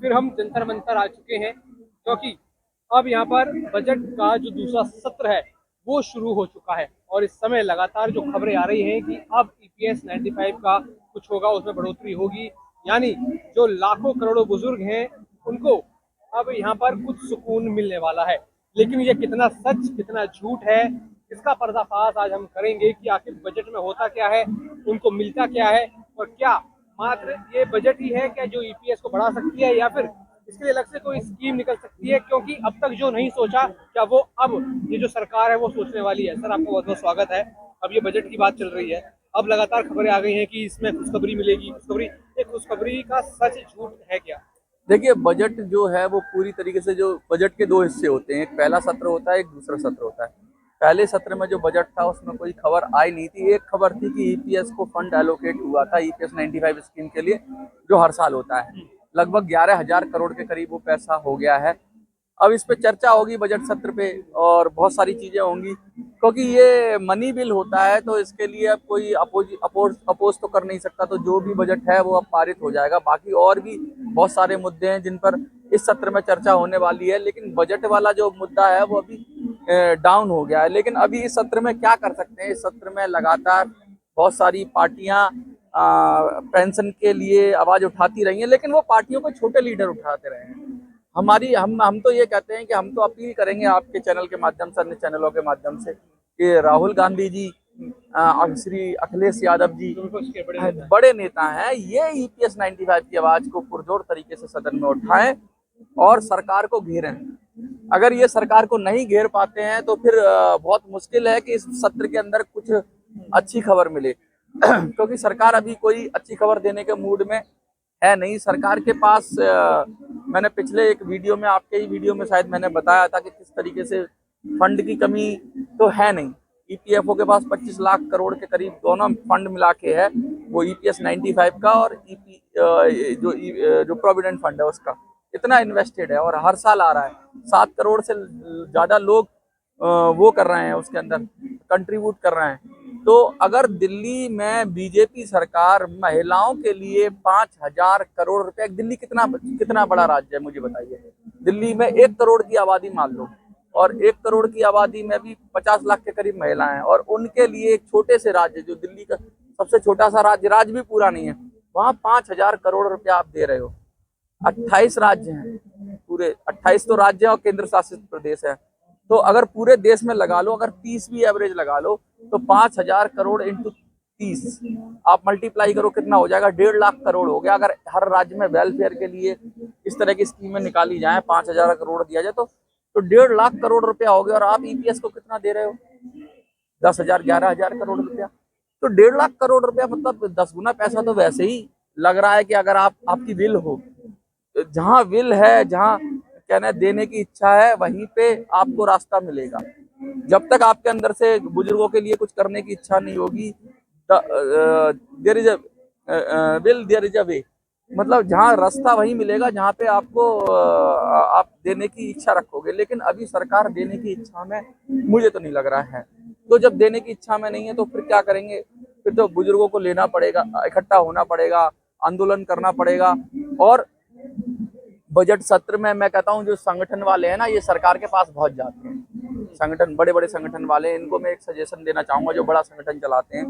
फिर हम जंतर मंतर आ चुके हैं, क्योंकि अब यहाँ पर बजट का जो दूसरा सत्र है वो शुरू हो चुका है। और इस समय लगातार जो खबरें आ रही हैं कि अब ईपीएस 95 का कुछ होगा, उसमें बढ़ोतरी होगी, यानी जो लाखों करोड़ों बुजुर्ग हैं उनको अब यहाँ पर कुछ सुकून मिलने वाला है। लेकिन ये कितना सच कितना झूठ है, इसका पर्दाफाश आज हम करेंगे कि आखिर बजट में होता क्या है, उनको मिलता क्या है, और क्या मात्र ये बजट ही है क्या जो ईपीएस को बढ़ा सकती है, या फिर इसके लिए अलग से कोई स्कीम निकल सकती है। क्योंकि अब तक जो नहीं सोचा, क्या वो अब ये जो सरकार है वो सोचने वाली है। सर, आपका बहुत बहुत स्वागत है। अब ये बजट की बात चल रही है, अब लगातार खबरें आ गई हैं कि इसमें खुशखबरी मिलेगी। खुशखबरी, ये खुशखबरी का सच झूठ है क्या? देखिए, बजट जो है वो पूरी तरीके से, जो बजट के दो हिस्से होते हैं, एक पहला सत्र होता है, एक दूसरा सत्र होता है। पहले सत्र में जो बजट था उसमें कोई खबर आई नहीं थी। एक खबर थी कि ईपीएस को फंड एलोकेट हुआ था, ईपीएस 95 स्कीम के लिए, जो हर साल होता है। लगभग 11,000 करोड़ के करीब वो पैसा हो गया है। अब इस पे चर्चा होगी बजट सत्र पे, और बहुत सारी चीजें होंगी, क्योंकि ये मनी बिल होता है, तो इसके लिए अब कोई अपोज तो कर नहीं सकता। तो जो भी बजट है वो अब पारित हो जाएगा। बाकी और भी बहुत सारे मुद्दे हैं जिन पर इस सत्र में चर्चा होने वाली है, लेकिन बजट वाला जो मुद्दा है वो अभी डाउन हो गया है। लेकिन अभी इस सत्र में क्या कर सकते हैं, इस सत्र में लगातार बहुत सारी पार्टियां पेंशन के लिए आवाज उठाती रही हैं, लेकिन वो पार्टियों को छोटे लीडर उठाते रहे हैं। हमारी हम तो ये कहते हैं कि हम तो अपील करेंगे आपके चैनल के माध्यम से, अन्य चैनलों के माध्यम से, कि राहुल गांधी जी, श्री अखिलेश यादव जी बड़े नेता हैं, ये ईपीएस 95 की आवाज को पुरजोर तरीके से सदन में उठाएं और सरकार को घेरें। अगर ये सरकार को नहीं घेर पाते हैं तो फिर बहुत मुश्किल है कि इस सत्र के अंदर कुछ अच्छी खबर मिले क्योंकि सरकार अभी कोई अच्छी खबर देने के मूड में है नहीं। सरकार के पास मैंने पिछले एक वीडियो में, आपके ही वीडियो में शायद मैंने बताया था कि किस तरीके से फंड की कमी तो है नहीं। ईपीएफओ के पास 25 लाख करोड़ के करीब दोनों फंड मिला के है, वो ईपीएस 95 का और जो प्रोविडेंट फंड है उसका, इतना इन्वेस्टेड है और हर साल आ रहा है। 7 करोड़ से ज्यादा लोग वो कर रहे हैं, उसके अंदर कंट्रीब्यूट कर रहे हैं। तो अगर दिल्ली में बीजेपी सरकार महिलाओं के लिए 5,000 करोड़ रुपए, दिल्ली कितना कितना बड़ा राज्य है मुझे बताइए। दिल्ली में 1 करोड़ की आबादी मान लो, और 1 करोड़ की आबादी में भी 50 लाख के करीब महिलाएं हैं, और उनके लिए एक छोटे से राज्य, जो दिल्ली का सबसे छोटा सा राज्य भी पूरा नहीं है, वहां 5,000 करोड़ रुपया आप दे रहे हो। 28 राज्य हैं, पूरे 28 तो राज्य और केंद्र शासित प्रदेश है। तो अगर पूरे देश में लगा लो, अगर 30 भी एवरेज लगा लो, तो 5,000 करोड़ इंटू 30 आप मल्टीप्लाई करो, कितना हो जाएगा? 1.5 लाख करोड़ हो गया। अगर हर राज्य में वेलफेयर के लिए इस तरह की स्कीमें निकाली जाए, 5,000 करोड़ दिया जाए, तो 1.5 लाख करोड़ रुपया हो गया। और आप ईपीएस को कितना दे रहे हो? 10,000 11,000 करोड़ रुपया। तो 1.5 लाख करोड़ रुपया, मतलब 10 गुना पैसा तो वैसे ही लग रहा है कि अगर आपकी विल हो, जहाँ विल है, जहाँ कहने देने की इच्छा है, वहीं पे आपको रास्ता मिलेगा। जब तक आपके अंदर से बुजुर्गों के लिए कुछ करने की इच्छा नहीं होगी, there is a will there is a way, मतलब जहाँ रास्ता वहीं मिलेगा जहाँ पे आपको आप देने की इच्छा रखोगे। लेकिन अभी सरकार देने की इच्छा में मुझे तो नहीं लग रहा है। तो जब देने की इच्छा में नहीं है तो फिर क्या करेंगे? फिर तो बुजुर्गों को लेना पड़ेगा, इकट्ठा होना पड़ेगा, आंदोलन करना पड़ेगा। और बजट सत्र में मैं कहता हूँ जो संगठन वाले हैं ना, ये सरकार के पास बहुत जाते हैं। संगठन, बड़े बड़े संगठन वाले, इनको मैं एक सजेशन देना चाहूंगा, जो बड़ा संगठन चलाते हैं,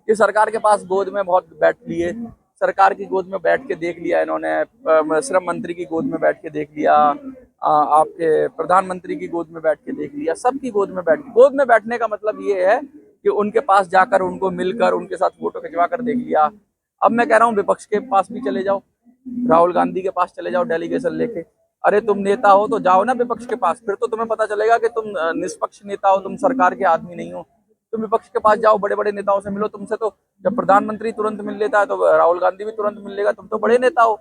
ये सरकार के पास गोद में बहुत बैठ लिए, सरकार की गोद में बैठ के देख लिया इन्होंने, श्रम मंत्री की गोद में बैठ के देख लिया, आपके प्रधानमंत्री की गोद में बैठ के देख लिया, सबकी गोद में गोद में बैठने का मतलब ये है कि उनके पास जाकर, उनको मिलकर, उनके साथ फोटो खिंचवा कर देख लिया। अब मैं कह रहा हूँ विपक्ष के पास भी चले जाओ, राहुल गांधी के पास चले जाओ डेलीगेशन लेके। अरे तुम नेता हो तो जाओ ना विपक्ष के पास, फिर तो तुम्हें पता चलेगा कि तुम निष्पक्ष नेता हो, तुम सरकार के आदमी नहीं हो। तुम विपक्ष के पास जाओ, बड़े बड़े नेताओं से मिलो। तुमसे तो जब प्रधानमंत्री तुरंत मिल लेता है तो राहुल गांधी भी तुरंत मिल लेगा, तुम तो बड़े नेता हो।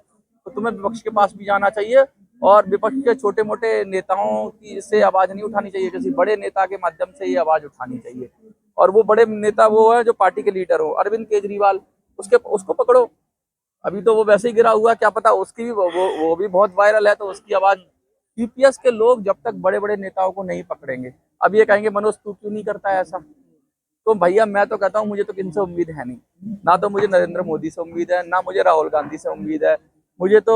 तो तुम्हें विपक्ष के पास भी जाना चाहिए और विपक्ष के छोटे मोटे नेताओं की से आवाज नहीं उठानी चाहिए, किसी बड़े नेता के माध्यम से ये आवाज उठानी चाहिए। और वो बड़े नेता वो है जो पार्टी के लीडर हो, अरविंद केजरीवाल, उसको पकड़ो। अभी तो वो वैसे ही गिरा हुआ, क्या पता उसकी भी वो भी बहुत वायरल है, तो उसकी आवाज। यूपीएस के लोग जब तक बड़े बड़े नेताओं को नहीं पकड़ेंगे, अब ये कहेंगे मनोज तू क्यों नहीं करता है ऐसा, तो भैया मैं तो कहता हूँ मुझे तो किनसे उम्मीद है नहीं। ना तो मुझे नरेंद्र मोदी से उम्मीद है, ना मुझे राहुल गांधी से उम्मीद है। मुझे तो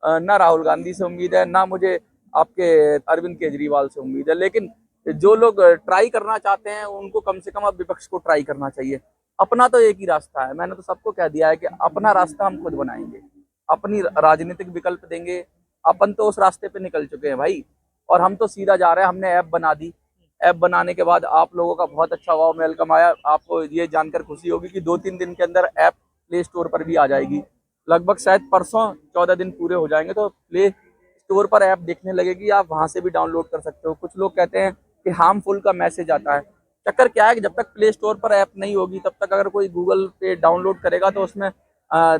ना राहुल गांधी से उम्मीद है, ना मुझे आपके अरविंद केजरीवाल से उम्मीद है। लेकिन जो लोग ट्राई करना चाहते हैं उनको कम से कम अब विपक्ष को ट्राई करना चाहिए। अपना तो एक ही रास्ता है, मैंने तो सबको कह दिया है कि अपना रास्ता हम खुद बनाएंगे, अपनी राजनीतिक विकल्प देंगे। अपन तो उस रास्ते पे निकल चुके हैं भाई, और हम तो सीधा जा रहे हैं। हमने ऐप बना दी, ऐप बनाने के बाद आप लोगों का बहुत अच्छा वाव वेलकम आया। आपको ये जानकर खुशी होगी कि 2-3 दिन के अंदर ऐप प्ले स्टोर पर भी आ जाएगी। लगभग शायद परसों 14 दिन पूरे हो जाएंगे तो प्ले स्टोर पर ऐप देखने लगेगी, आप वहां से भी डाउनलोड कर सकते हो। कुछ लोग कहते हैं कि हार्मफुल का मैसेज आता है। चक्कर क्या है कि जब तक प्ले स्टोर पर ऐप नहीं होगी तब तक अगर कोई गूगल पे डाउनलोड करेगा तो उसमें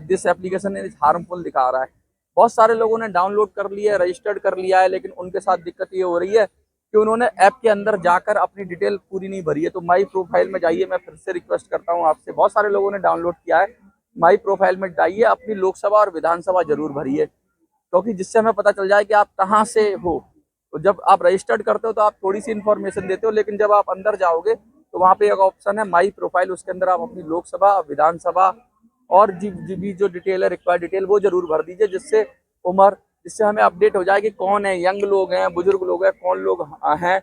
दिस एप्लीकेशन इज हार्मफुल दिखा रहा है। बहुत सारे लोगों ने डाउनलोड कर लिया है, रजिस्टर्ड कर लिया है, लेकिन उनके साथ दिक्कत ये हो रही है कि उन्होंने ऐप के अंदर जाकर अपनी डिटेल पूरी नहीं भरी है। तो माई प्रोफाइल में जाइए, मैं फिर से रिक्वेस्ट करता हूँ आपसे, बहुत सारे लोगों ने डाउनलोड किया है, माई प्रोफाइल में जाइए, अपनी लोकसभा और विधानसभा जरूर भरिए, क्योंकि जिससे हमें पता चल जाए कि आप कहाँ से हो। तो जब आप रजिस्टर्ड करते हो तो आप थोड़ी सी इन्फॉर्मेशन देते हो, लेकिन जब आप अंदर जाओगे तो वहाँ पे एक ऑप्शन है माई प्रोफाइल, उसके अंदर आप अपनी लोकसभा, विधानसभा और जी जो डिटेल है, रिक्वायर्ड डिटेल, वो जरूर भर दीजिए, जिससे उम्र, जिससे हमें अपडेट हो जाए कि कौन है, यंग लोग हैं, बुजुर्ग लोग हैं, कौन लोग हैं।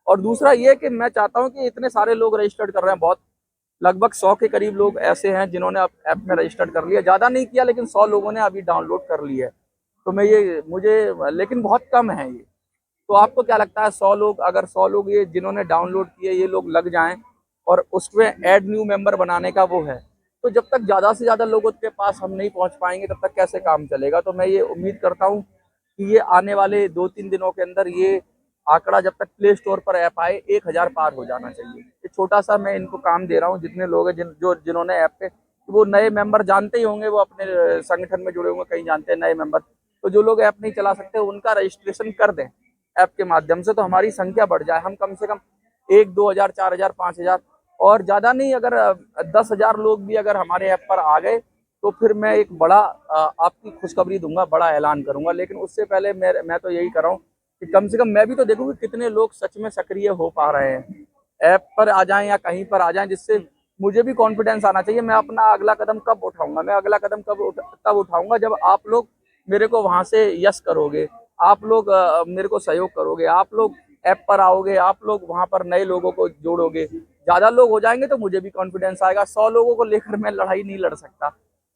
और दूसरा ये कि मैं चाहता हूँ कि इतने सारे लोग रजिस्टर्ड कर रहे हैं, बहुत लगभग 100 के करीब लोग ऐसे हैं जिन्होंने अब ऐप में रजिस्टर्ड कर लिया। ज़्यादा नहीं किया, लेकिन 100 लोगों ने अभी डाउनलोड कर लिया है। तो मैं ये मुझे लेकिन बहुत कम है ये। तो आपको क्या लगता है, 100 लोग, अगर 100 लोग ये जिन्होंने डाउनलोड किए ये लोग लग जाएं और उसमें ऐड न्यू मेंबर बनाने का वो है, तो जब तक ज़्यादा से ज़्यादा लोगों के पास हम नहीं पहुंच पाएंगे तब तक कैसे काम चलेगा। तो मैं ये उम्मीद करता हूँ कि ये आने वाले 2-3 दिनों के अंदर ये आंकड़ा, जब तक प्ले स्टोर पर ऐप आए, 1000 पार हो जाना चाहिए। ये छोटा सा मैं इनको काम दे रहा हूँ, जितने लोग हैं जिन्होंने ऐप पे, वो नए मेंबर जानते ही होंगे, वो अपने संगठन में जुड़े होंगे, कहीं जानते हैं नए मेंबर। तो जो लोग ऐप नहीं चला सकते उनका रजिस्ट्रेशन कर दें ऐप के माध्यम से, तो हमारी संख्या बढ़ जाए। हम कम से कम 1-2 हजार, 4 हजार, 5 हजार, और ज्यादा नहीं, अगर 10 हजार लोग भी अगर हमारे ऐप पर आ गए तो फिर मैं एक बड़ा आपकी खुशखबरी दूंगा, बड़ा ऐलान करूंगा। लेकिन उससे पहले मैं तो यही कर रहा हूँ कि कम से कम मैं भी तो देखूँ कि कितने लोग सच में सक्रिय हो पा रहे हैं, ऐप पर आ जाएं या कहीं पर आ जाएं, जिससे मुझे भी कॉन्फिडेंस आना चाहिए। मैं अपना अगला कदम कब उठाऊंगा, मैं अगला कदम तब उठाऊंगा जब आप लोग मेरे को वहां से यस करोगे, आप लोग मेरे को सहयोग करोगे, आप लोग ऐप पर आओगे, आप लोग वहां पर नए लोगों को जोड़ोगे। ज्यादा लोग हो जाएंगे तो मुझे भी कॉन्फिडेंस आएगा। 100 लोगों को लेकर मैं लड़ाई नहीं लड़ सकता,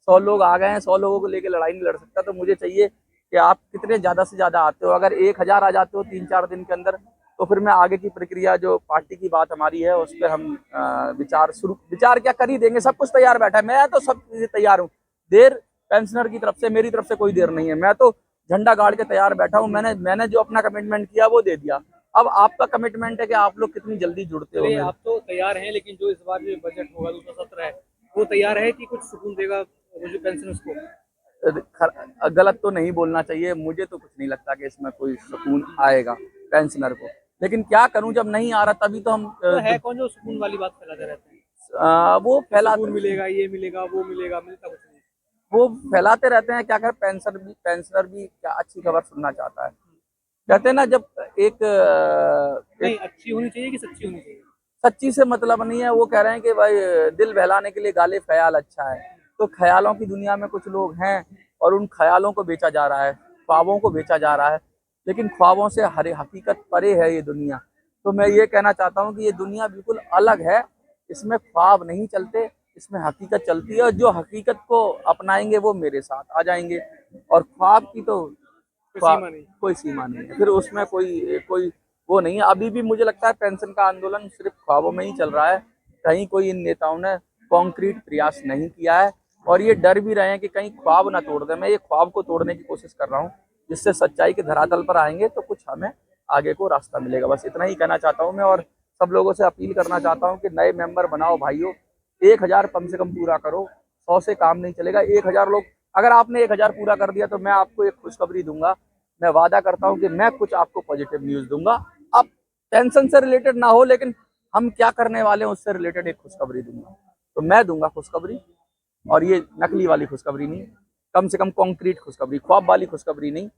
100 लोग आ गए हैं, 100 लोगों को लेकर लड़ाई नहीं लड़ सकता। तो मुझे चाहिए कि आप कितने ज्यादा से ज्यादा आते हो। अगर 1000 आ जाते हो 3-4 दिन के अंदर, तो फिर मैं आगे की प्रक्रिया, जो पार्टी की बात हमारी है, उस पर हम विचार क्या कर ही देंगे। सब कुछ तैयार बैठा है, मैं तो सब चीजें तैयार हूँ। देर पेंशनर की तरफ से, मेरी तरफ से कोई देर नहीं है। मैं तो झंडा गाड़ के तैयार बैठा हूँ। मैंने जो अपना कमिटमेंट किया वो दे दिया। अब आपका कमिटमेंट है कि आप लोग कितनी जल्दी जुड़ते हो चलिए, मेरे। आप तो तैयार हैं, लेकिन जो इस बार जो बजट होगा दूसरा सत्र है, वो तैयार है कि कुछ सुकून देगा वो जो पेंशन उसको? गलत तो नहीं बोलना चाहिए, मुझे तो कुछ नहीं लगता कि इसमें कोई सुकून आएगा पेंशनर को। लेकिन क्या करूं, जब नहीं आ रहा तभी तो हम तो है कौन जो सुकून वाली बात फैलाते रहते हैं? वो सुकून मिलेगा, ये मिलेगा, वो मिलेगा, मिलता कुछ नहीं। वो फैलाते रहते हैं। क्या कर, पेंशनर भी क्या अच्छी खबर सुनना चाहता है। कहते हैं ना, जब नहीं, एक अच्छी होनी चाहिए कि सच्ची होनी चाहिए? सच्ची से मतलब नहीं है, वो कह रहे हैं कि भाई दिल बहलाने के लिए गालिब ख्याल अच्छा है। तो ख्यालों की दुनिया में कुछ लोग हैं और उन ख्यालों को बेचा जा रहा है, ख्वाबों को बेचा जा रहा है। लेकिन ख्वाबों से हर हकीकत परे है ये दुनिया। तो मैं ये कहना चाहता हूँ कि ये दुनिया बिल्कुल अलग है, इसमें ख्वाब नहीं चलते, इसमें हकीकत चलती है। और जो हकीकत को अपनाएंगे वो मेरे साथ आ जाएंगे, और ख्वाब की तो कोई सीमा नहीं। कोई सीमा नहीं है, फिर उसमें कोई कोई वो नहीं है। अभी भी मुझे लगता है पेंशन का आंदोलन सिर्फ ख्वाबों में ही चल रहा है, कहीं कोई इन नेताओं ने कॉन्क्रीट प्रयास नहीं किया है। और ये डर भी रहे हैं कि कहीं ख्वाब ना तोड़ दें। मैं ये ख्वाब को तोड़ने की कोशिश कर रहा हूँ, जिससे सच्चाई के धरातल पर आएंगे तो कुछ हमें आगे को रास्ता मिलेगा। बस इतना ही कहना चाहता हूँ मैं, और सब लोगों से अपील करना चाहता हूँ कि नए मेंबर बनाओ भाइयों। 1000 कम से कम पूरा करो, 100 से काम नहीं चलेगा। 1000 लोग, अगर आपने 1000 पूरा कर दिया तो मैं आपको एक खुशखबरी दूंगा। मैं वादा करता हूं कि मैं कुछ आपको पॉजिटिव न्यूज दूंगा। अब टेंशन से रिलेटेड ना हो, लेकिन हम क्या करने वाले हैं उससे रिलेटेड एक खुशखबरी दूंगा। तो मैं दूंगा खुशखबरी, और ये नकली वाली खुशखबरी नहीं, कम से कम कॉन्क्रीट खुशखबरी, ख्वाब वाली खुशखबरी नहीं,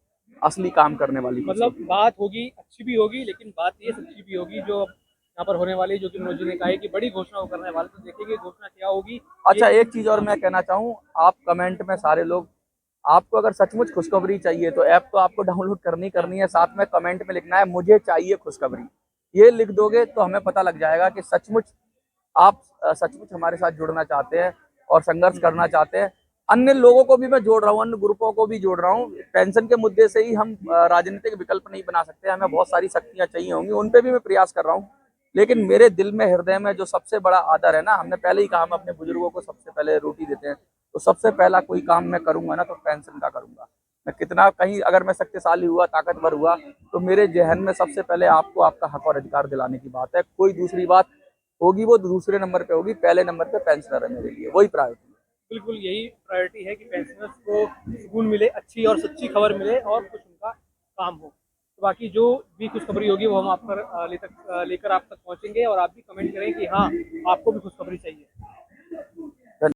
असली काम करने वाली मतलब खुशखबरी। बात होगी, अच्छी भी होगी, लेकिन बात ये सच्ची भी होगी जो यहाँ पर होने वाली, जो कि मनोज जी ने कहा है कि बड़ी घोषणा वो करने वाले। तो देखेंगे घोषणा क्या होगी। अच्छा, ये एक चीज और मैं कहना चाहूँ, आप कमेंट में सारे लोग आपको अगर सचमुच खुशखबरी चाहिए तो ऐप तो आपको डाउनलोड करनी है, साथ में कमेंट में लिखना है मुझे चाहिए खुशखबरी। ये लिख दोगे तो हमें पता लग जाएगा कि सचमुच आप सचमुच हमारे साथ जुड़ना चाहते हैं और संघर्ष करना चाहते हैं। अन्य लोगों को भी मैं जोड़ रहा हूँ, अन्य ग्रुपों को भी जोड़ रहा हूँ। पेंशन के मुद्दे से ही हम राजनीतिक विकल्प नहीं बना सकते, हमें बहुत सारी शक्तियां चाहिए होंगी, उन पे भी मैं प्रयास कर रहा हूँ। लेकिन मेरे दिल में, हृदय में जो सबसे बड़ा आदर है ना, हमने पहले ही कहा हम अपने बुजुर्गों को सबसे पहले रोटी देते हैं, तो सबसे पहला कोई काम मैं करूंगा ना तो पेंशन का करूंगा। मैं कितना कहीं अगर मैं शक्तिशाली हुआ, ताकतवर हुआ, तो मेरे जहन में सबसे पहले आपको आपका हक और अधिकार दिलाने की बात है। कोई दूसरी बात होगी वो दूसरे नंबर पे होगी, पहले नंबर पे पेंशनर है मेरे लिए, वही प्रायोरिटी है। बिल्कुल यही प्रायोरिटी है कि पेंशनर्स को सुकून मिले, अच्छी और सच्ची खबर मिले और कुछ उनका काम हो। तो बाकी जो भी खुशखबरी होगी वो हम आप पर लेकर आप तक पहुंचेंगे और आप भी कमेंट करें कि हाँ आपको भी खुशखबरी चाहिए।